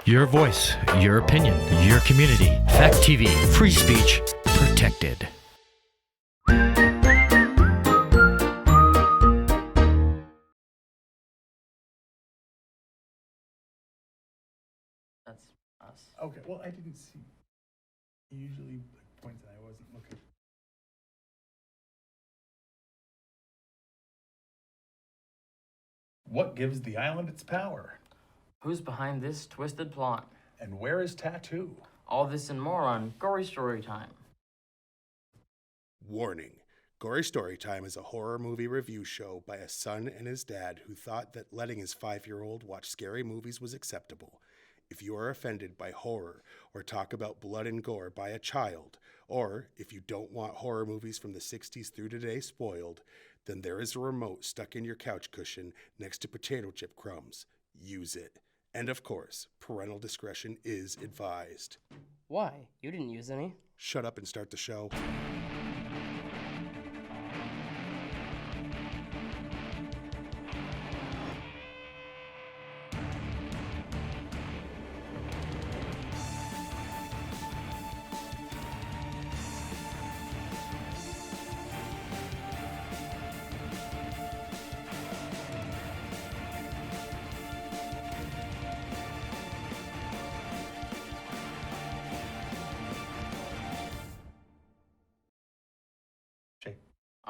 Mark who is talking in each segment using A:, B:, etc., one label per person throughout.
A: Your voice, your opinion, your community. Fact TV, free speech, protected.
B: That's us.
C: Okay, well, I didn't see. He usually points and I wasn't looking. What gives the island its power?
B: Who's behind this twisted plot?
C: And where is Tattoo?
B: All this and more on Gory Story Time.
D: Warning. Gory Storytime is a horror movie review show by a son and his dad who thought that letting his 5-year-old watch scary movies was acceptable. If you are offended by horror or talk about blood and gore by a child, or if you don't want horror movies from the 60s through today spoiled, then there is a remote stuck in your couch cushion next to potato chip crumbs. Use it. And of course, parental discretion is advised.
E: Why? You didn't use any.
D: Shut up and start the show.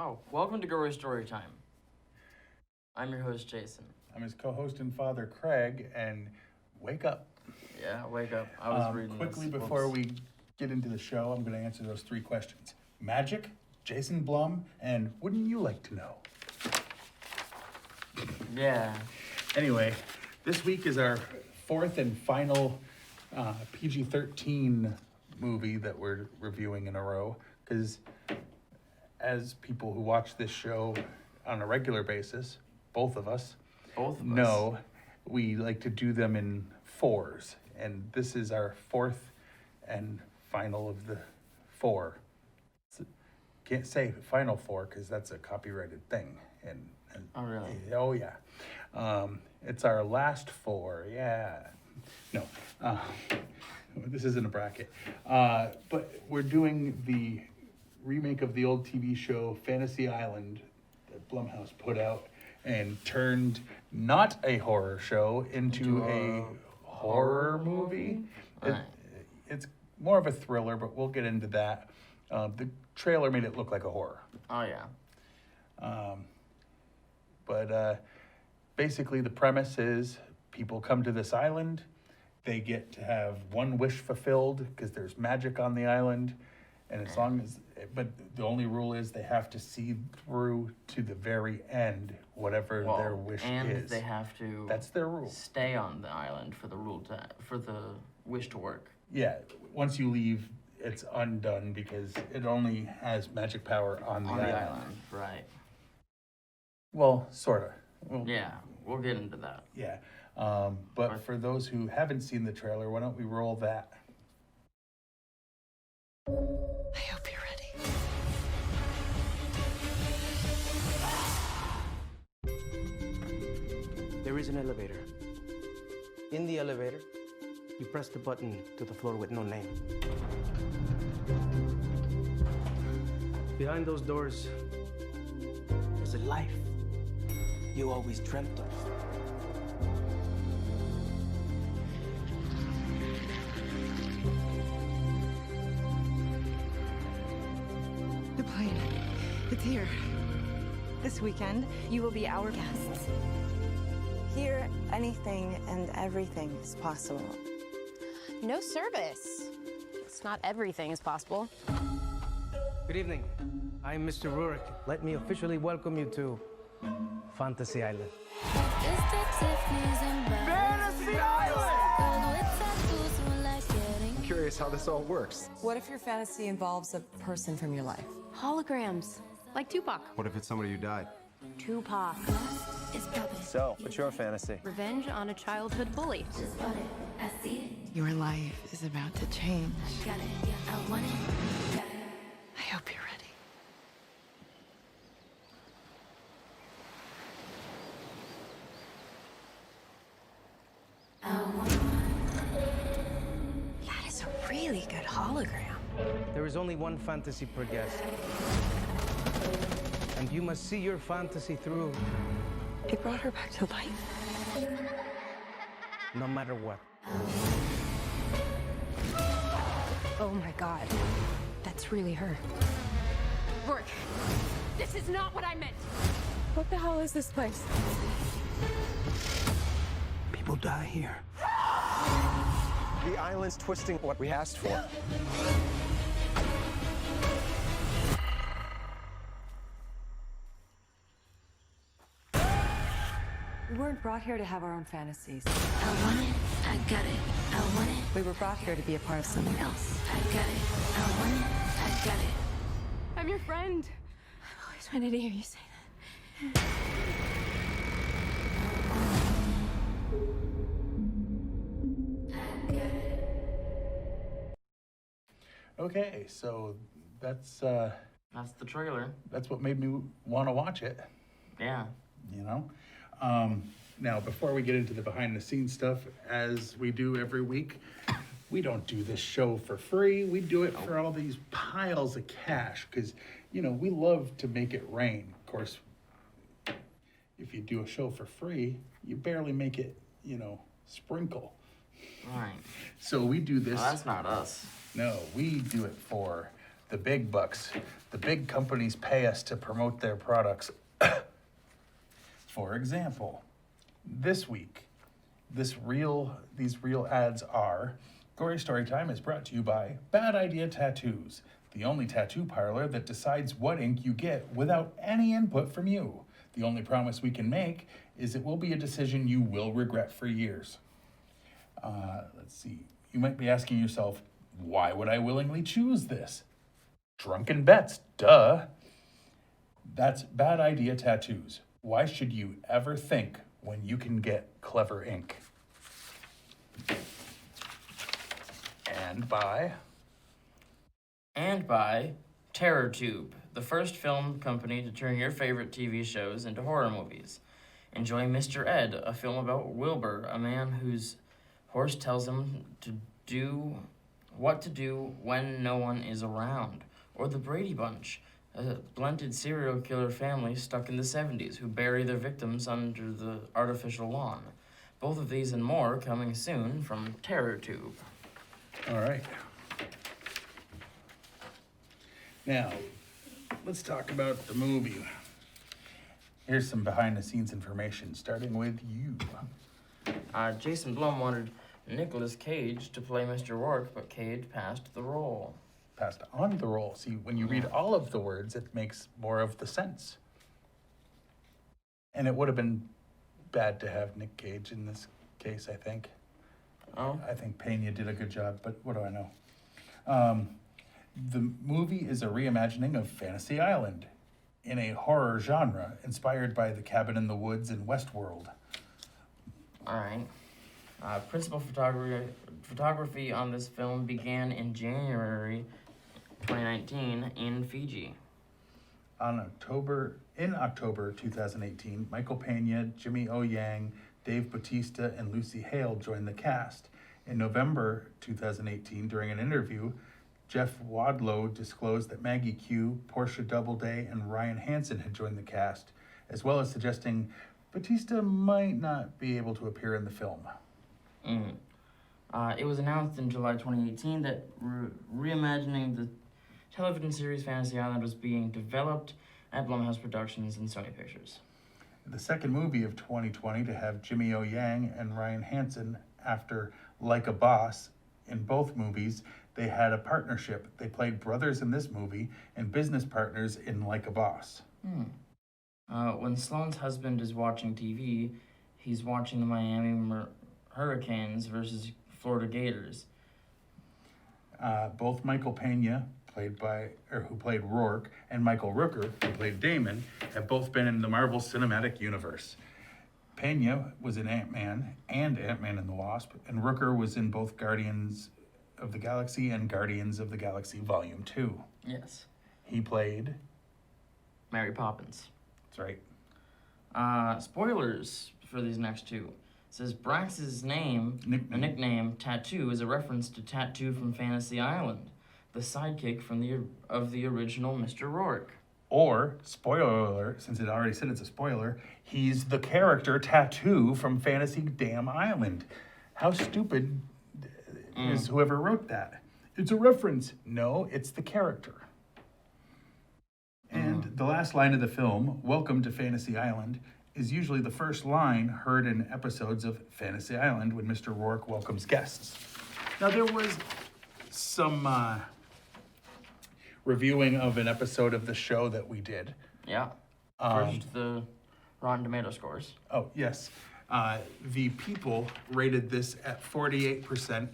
B: Oh, welcome to Gory Story Time. I'm your host, Jason.
C: I'm his co-host and father, Craig, and wake up.
B: Yeah, wake up. I was reading
C: Quickly
B: this.
C: before we get into the show, I'm going to answer those 3 questions. Magic, Jason Blum, and wouldn't you like to know?
B: Yeah.
C: Anyway, this week is our 4th and final PG-13 movie that we're reviewing in a row, because as people who watch this show on a regular basis, both of us know, we like to do them in 4s, and this is our 4th and final of the 4. Can't say final 4 because that's a copyrighted thing. And
B: Oh, really?
C: Oh, yeah. It's our last 4, yeah. No, this isn't a bracket. But we're doing the remake of the old TV show Fantasy Island that Blumhouse put out and turned not a horror show into a horror movie.
B: Right.
C: It's more of a thriller, but we'll get into that. The trailer made it look like a horror.
B: Oh, yeah.
C: But basically the premise is people come to this island, they get to have one wish fulfilled because there's magic on the island, and as long as, but the only rule is they have to see through to the very end, whatever their wish
B: and
C: is.
B: they have to
C: That's their rule.
B: stay on the island for the for the wish to work.
C: Yeah, once you leave, it's undone because it only has magic power on the island.
B: Right.
C: Well, sorta. Well,
B: Yeah, we'll get into that.
C: yeah. But for those who haven't seen the trailer, why don't we roll that?
F: I hope you're ready.
E: There is an elevator. In the elevator, you press the button to the floor with no name. Behind those doors, there's a life you always dreamt of.
F: The plane. It's here. This weekend, you will be our guests.
G: Here, anything and everything is possible.
H: No service. It's not everything is possible.
E: Good evening. I'm Mr. Rurik. Let me officially welcome you to Fantasy Island.
I: Fantasy Island! I'm curious how this all works.
G: What if your fantasy involves a person from your life?
H: Holograms, like Tupac.
I: What if it's somebody who died?
H: Tupac.
I: So, what's your fantasy?
H: Revenge on a childhood bully.
F: Your life is about to change. I hope you're ready.
H: hologram.
E: There is only one fantasy per guest. And you must see your fantasy through.
F: It brought her back to life.
E: No matter what.
H: Oh my God. That's really her. Rourke, this is not what I meant.
F: What the hell is this place?
E: People die here.
I: The island's twisting what we asked for.
G: We weren't brought here to have our own fantasies.
J: I want it, I got it. I want it.
G: We were brought here to be a part of something else.
J: I got it. I want it, I got it.
H: I'm your friend.
J: I've always wanted to hear you say that.
C: Okay, so that's
B: That's the trailer.
C: that's what made me want to watch it.
B: Yeah.
C: You know. Now, before we get into the behind-the-scenes stuff, as we do every week, we don't do this show for free. We do it for all these piles of cash because, you know, we love to make it rain. Of course, if you do a show for free, you barely make it, you know, sprinkle.
B: Right.
C: So we do this.
B: Well, that's not us.
C: No, we do it for the big bucks. The big companies pay us to promote their products. For example, this week, these real ads are: Gory Storytime is brought to you by Bad Idea Tattoos, the only tattoo parlor that decides what ink you get without any input from you. The only promise we can make is it will be a decision you will regret for years. Let's see. You might be asking yourself, why would I willingly choose this? Drunken bets, duh. That's Bad Idea Tattoos. Why should you ever think when you can get clever ink? And by
B: TerrorTube, the first film company to turn your favorite TV shows into horror movies. Enjoy Mr. Ed, a film about Wilbur, a man whose horse tells him what to do when no one is around. Or The Brady Bunch, a blended serial killer family stuck in the 70s who bury their victims under the artificial lawn. Both of these and more coming soon from TerrorTube.
C: All right. Now, let's talk about the movie. Here's some behind-the-scenes information, starting with you.
B: Jason Blum wanted Nicolas Cage to play Mr. Rourke, but Cage passed the role.
C: Passed on the role. See, when you read all of the words, it makes more of the sense. And it would have been bad to have Nick Cage in this case, I think.
B: Oh?
C: I think Pena did a good job, but what do I know? The movie is a reimagining of Fantasy Island in a horror genre inspired by The Cabin in the Woods and Westworld.
B: All right. Principal photography on this film began in January 2019 in Fiji.
C: In October 2018, Michael Pena, Jimmy O. Yang, Dave Bautista, and Lucy Hale joined the cast. In November 2018, during an interview, Jeff Wadlow disclosed that Maggie Q, Portia Doubleday, and Ryan Hansen had joined the cast, as well as suggesting Bautista might not be able to appear in the film.
B: It was announced in July 2018 that reimagining the television series Fantasy Island was being developed at Blumhouse Productions and Sony Pictures.
C: The second movie of 2020 to have Jimmy O. Yang and Ryan Hansen after Like a Boss. In both movies, they had a partnership. They played brothers in this movie and business partners in Like a Boss.
B: When Sloane's husband is watching TV, he's watching the Miami Hurricanes versus Florida Gators.
C: Both Michael Pena, who played Rourke, and Michael Rooker, who played Damon, have both been in the Marvel Cinematic Universe. Pena was in Ant-Man and Ant-Man and the Wasp, and Rooker was in both Guardians of the Galaxy and Guardians of the Galaxy Volume 2.
B: Yes.
C: He played
B: Mary Poppins.
C: That's right.
B: Spoilers for these next two. says Brax's nickname Tattoo is a reference to Tattoo from Fantasy Island, the sidekick from the original Mr. Rourke.
C: Or, spoiler alert, since it already said it's a spoiler, he's the character Tattoo from Fantasy Damn Island. How stupid is whoever wrote that? It's a reference. No, it's the character. And the last line of the film, Welcome to Fantasy Island, is usually the first line heard in episodes of Fantasy Island when Mr. Rourke welcomes guests. Now, there was some reviewing of an episode of the show that we did.
B: Yeah. First, the Rotten Tomato scores.
C: Oh, yes. The people rated this at 48%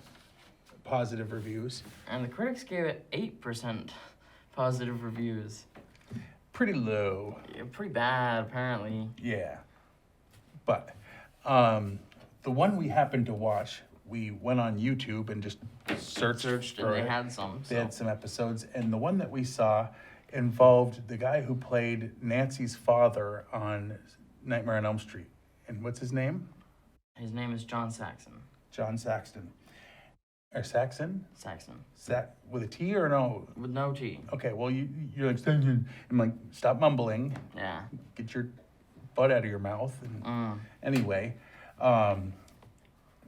C: positive reviews.
B: And the critics gave it 8% positive reviews.
C: Pretty low.
B: Yeah, pretty bad, apparently.
C: Yeah. But the one we happened to watch, we went on YouTube and just searched
B: and they had some.
C: They had some episodes. And the one that we saw involved the guy who played Nancy's father on Nightmare on Elm Street. And what's his name?
B: His name is John Saxon.
C: John Saxton. Or Saxon?
B: Saxon.
C: With a T or no?
B: With no T.
C: Okay, well, you're like, I'm like, stop mumbling.
B: Yeah.
C: Get your butt out of your mouth. And anyway, a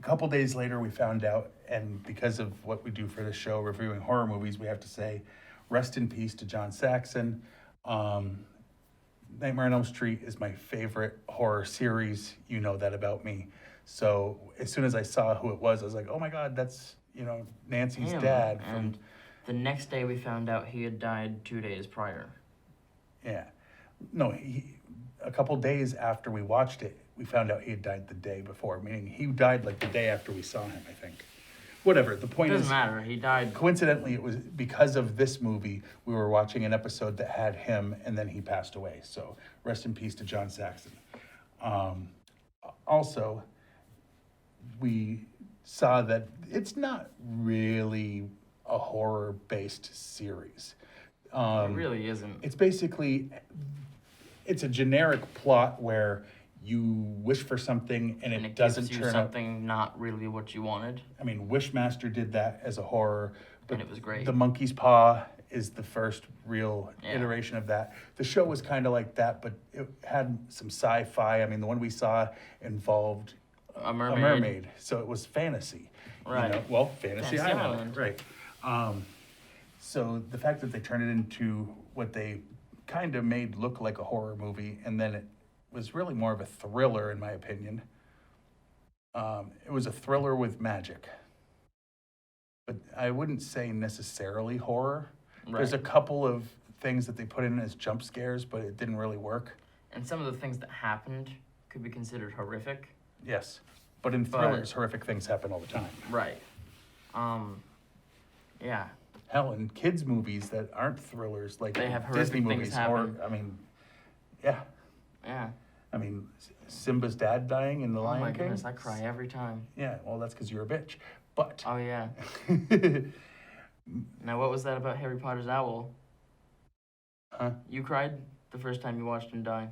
C: couple days later, we found out, and because of what we do for the show, reviewing horror movies, we have to say, rest in peace to John Saxon. Nightmare on Elm Street is my favorite horror series. You know that about me. So as soon as I saw who it was, I was like, oh my God, that's, Nancy's dad.
B: And the next day we found out he had died 2 days prior.
C: Yeah. No, a couple days after we watched it, we found out he had died the day before, meaning he died like the day after we saw him, I think. Whatever, the point is...
B: Doesn't matter, he died.
C: Coincidentally, it was because of this movie, we were watching an episode that had him, and then he passed away. So rest in peace to John Saxon. Also, we saw that it's not really a horror-based series.
B: It really isn't.
C: It's basically, it's a generic plot where you wish for something and it doesn't
B: gives you
C: turn
B: something not really what you wanted.
C: I mean, Wishmaster did that as a horror, but
B: and it was great.
C: The Monkey's Paw is the first real iteration of that. The show was kind of like that, but it had some sci-fi. I mean, the one we saw involved
B: a mermaid.
C: So it was fantasy.
B: Right.
C: Fantasy Island. Right. So the fact that they turned it into what they kind of made look like a horror movie, and then it was really more of a thriller, in my opinion. It was a thriller with magic. But I wouldn't say necessarily horror. Right. There's a couple of things that they put in as jump scares, but it didn't really work.
B: And some of the things that happened could be considered horrific.
C: Yes. But in thrillers, horrific things happen all the time.
B: Right. Yeah.
C: Hell, in kids' movies that aren't thrillers, like
B: they have
C: Disney
B: horrific
C: movies,
B: things happen.
C: Yeah.
B: Yeah.
C: I mean, Simba's dad dying in The Lion King.
B: Oh my goodness, I cry every time.
C: Yeah, well, that's because you're a bitch. But.
B: Oh, yeah. Now, what was that about Harry Potter's owl?
C: Huh?
B: You cried the first time you watched him die?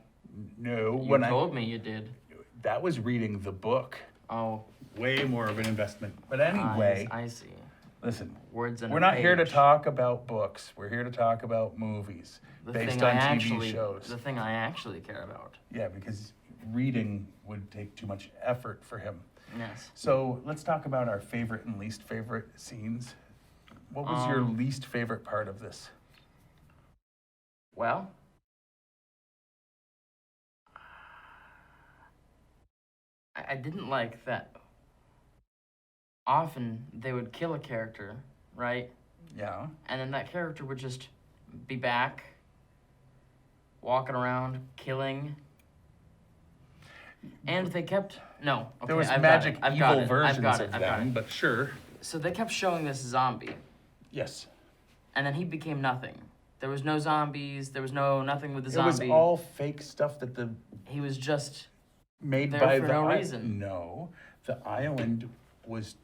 C: No.
B: You told me you did.
C: That was reading the book.
B: Oh.
C: Way more of an investment. But anyway.
B: I see.
C: Listen,
B: words
C: we're not here to talk about books. We're here to talk about movies based on TV shows.
B: The thing I actually care about.
C: Yeah, because reading would take too much effort for him.
B: Yes.
C: So let's talk about our favorite and least favorite scenes. What was your least favorite part of this?
B: Well, I didn't like that. Often they would kill a character, right?
C: Yeah.
B: And then that character would just be back, walking around, killing. And they kept... No. Okay,
C: there was magic evil versions of them, but sure.
B: So they kept showing this zombie.
C: Yes.
B: And then he became nothing. There was no zombies. There was nothing with the zombie.
C: It was all fake stuff that the...
B: He was just
C: made
B: there
C: by
B: for no reason.
C: No. The island was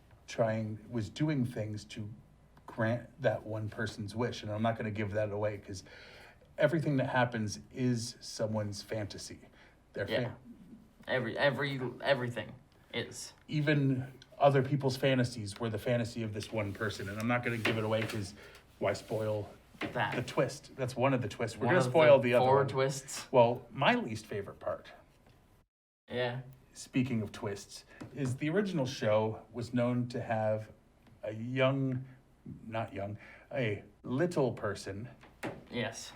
C: doing things to grant that one person's wish. And I'm not going to give that away because everything that happens is someone's fantasy. Everything. Even other people's fantasies were the fantasy of this one person. And I'm not going to give it away because why spoil the twist? That's one of the twists. We're going to spoil the other
B: 4
C: one.
B: twists.
C: Well, my least favorite part,
B: Yeah.
C: speaking of twists, is the original show was known to have a a little person.
B: Yes.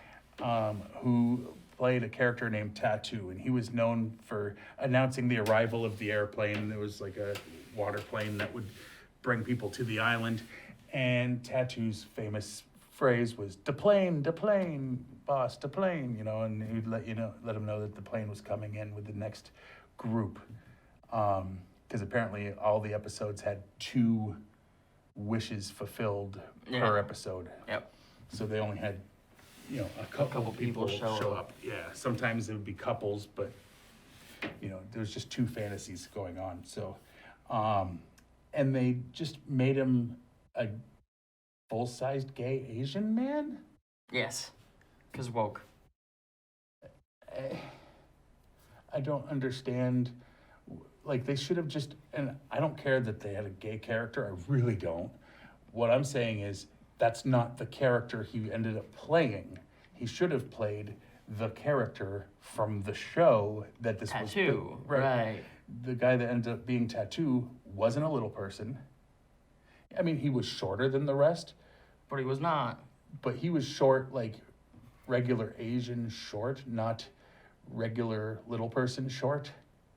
C: Who played a character named Tattoo, and he was known for announcing the arrival of the airplane. There was like a water plane that would bring people to the island, and Tattoo's famous phrase was "de plane, boss, de plane," and he'd let him know that the plane was coming in with the next group, because apparently all the episodes had 2 wishes fulfilled per episode.
B: Yep.
C: So they only had a couple people show up. Yeah, sometimes it would be couples, but there's just 2 fantasies going on. So, and they just made him a full-sized gay Asian man.
B: Yes, because woke.
C: I don't understand. Like, they should have just, and I don't care that they had a gay character. I really don't. What I'm saying is, that's not the character he ended up playing. He should have played the character from the show that this was.
B: Tattoo, right.
C: The guy that ended up being Tattoo wasn't a little person. I mean, he was shorter than the rest.
B: But he was not.
C: But he was short, like regular Asian short, not regular little person short,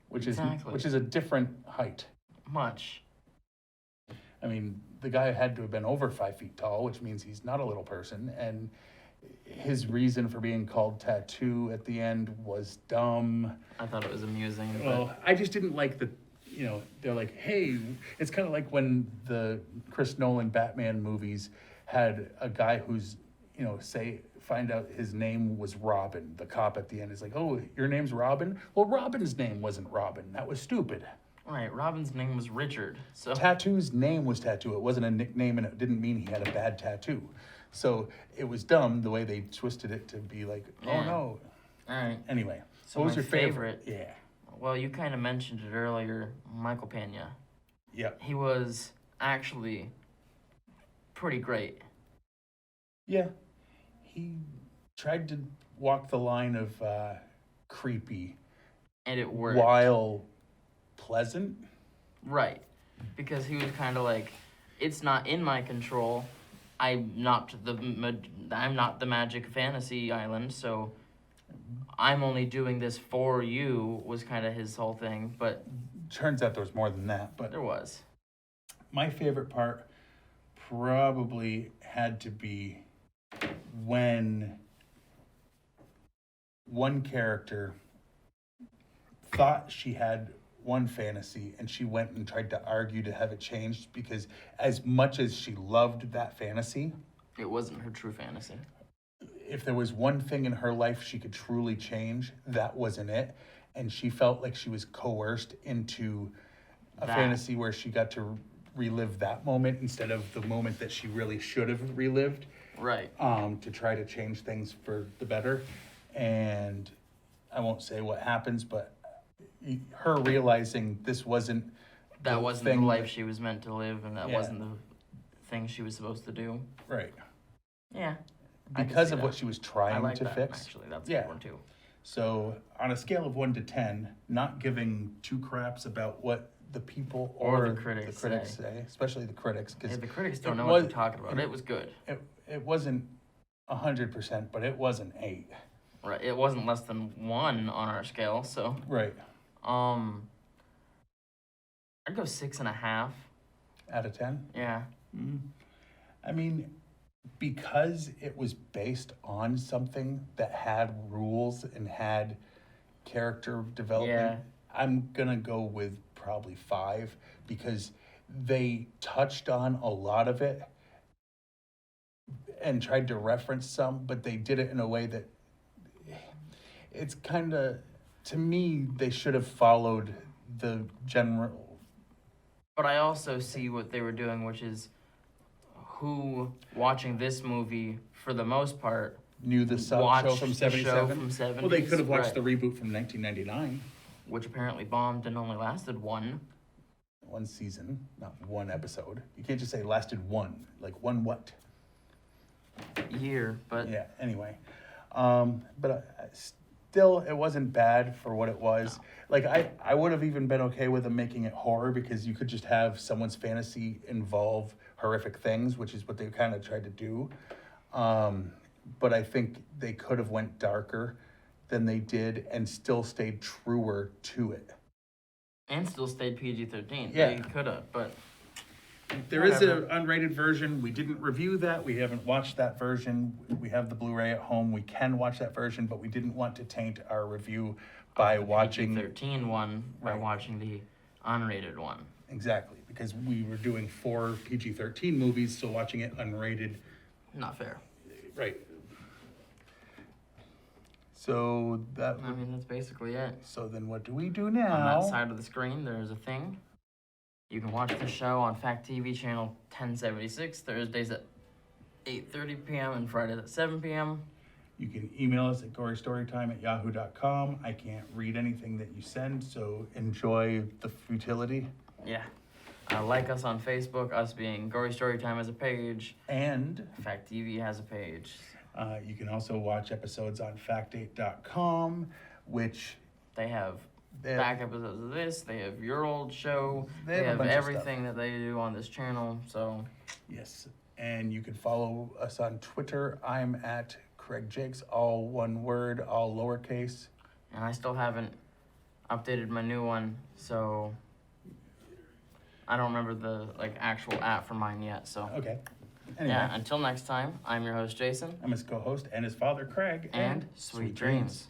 C: which is a different height.
B: Much.
C: I mean, the guy had to have been over 5 feet tall, which means he's not a little person. And his reason for being called Tattoo at the end was dumb.
B: I thought it was amusing.
C: Well, I just didn't like they're like, hey, it's kind of like when the Chris Nolan Batman movies had a guy who's, find out his name was Robin. The cop at the end is like, oh, your name's Robin? Well, Robin's name wasn't Robin. That was stupid.
B: Right, Robin's name was Richard. So
C: Tattoo's name was Tattoo. It wasn't a nickname, and it didn't mean he had a bad tattoo. So it was dumb the way they twisted it to be like, oh no.
B: All right.
C: Anyway,
B: so
C: what was
B: my
C: your favorite? Yeah.
B: Well, you kind of mentioned it earlier, Michael Pena.
C: Yeah.
B: He was actually pretty great.
C: Yeah. He tried to walk the line of creepy.
B: And it worked.
C: While pleasant.
B: Right. Because he was kind of like, it's not in my control. I'm not the magic fantasy island, so I'm only doing this for you, was kind of his whole thing. But
C: turns out there was more than that. But
B: there was.
C: My favorite part probably had to be when one character thought she had one fantasy and she went and tried to argue to have it changed, because as much as she loved that fantasy,
B: it wasn't her true fantasy.
C: If there was one thing in her life she could truly change, that wasn't it. And she felt like she was coerced into a fantasy where she got to relive that moment instead of the moment that she really should have relived.
B: Right.
C: To try to change things for the better. And I won't say what happens, but her realizing this wasn't
B: the life she was meant to live, and that wasn't the thing she was supposed to do.
C: Right.
B: Yeah.
C: Because of what she was trying to fix.
B: Actually, that's a good one too.
C: So on a scale of 1 to 10, not giving 2 craps about what the people or
B: the critics
C: say, especially the critics, because
B: the critics don't know what they're talking about. It was good.
C: It wasn't 100%, but it was an 8.
B: Right. It wasn't less than 1 on our scale, so.
C: Right.
B: I'd go 6.5.
C: Out of 10?
B: Yeah.
C: Mm-hmm. I mean, because it was based on something that had rules and had character development, I'm gonna go with probably 5, because they touched on a lot of it and tried to reference some, but they did it in a way that it's kind of, to me, they should have followed the general.
B: But I also see what they were doing, which is who, watching this movie, for the most part,
C: knew the show from 77? Well, they could have watched the reboot from 1999.
B: Which apparently bombed and only lasted 1.
C: one season, not one episode. You can't just say lasted one. Like one what?
B: Year, but
C: Yeah. Anyway, still, it wasn't bad for what it was.
B: No.
C: Like I would have even been okay with them making it horror because you could just have someone's fantasy involve horrific things, which is what they kind of tried to do. But I think they could have went darker than they did and still stayed truer to it.
B: And still stayed PG-13.
C: Yeah.
B: They could have, but
C: There is
B: whatever.
C: an unrated version. We didn't review that. We haven't watched that version. We have the Blu-ray at home. We can watch that version, but we didn't want to taint our review by watching...
B: PG-13 one by
C: Right.
B: watching the unrated one.
C: Exactly, because we were doing 4 PG-13 movies, so watching it unrated...
B: Not fair.
C: Right. So that...
B: I mean, that's basically it.
C: So then what do we do
B: On
C: now?
B: that side of the screen, there's a thing. You can watch the show on Fact TV channel 1076, Thursdays at 8:30 p.m. and Fridays at 7 p.m.
C: You can email us at gorystorytime@yahoo.com. I can't read anything that you send, so enjoy the futility.
B: Yeah. Like us on Facebook, us being Gory Storytime has a page.
C: And
B: Fact TV has a page.
C: you can also watch episodes on fact8.com, which
B: They have
C: They have-
B: back episodes of this. They have your old show.
C: They
B: They
C: have a
B: have
C: bunch of
B: everything that they do on this channel. So
C: yes, and you can follow us on Twitter. I'm at Craig Jakes, all one word, all lowercase.
B: and I still haven't updated my new one, so I don't remember the actual app for mine yet. So
C: Okay. Anyway,
B: yeah, until next time, I'm your host Jason,
C: I'm his co-host and his father, Craig.
B: and sweet dreams.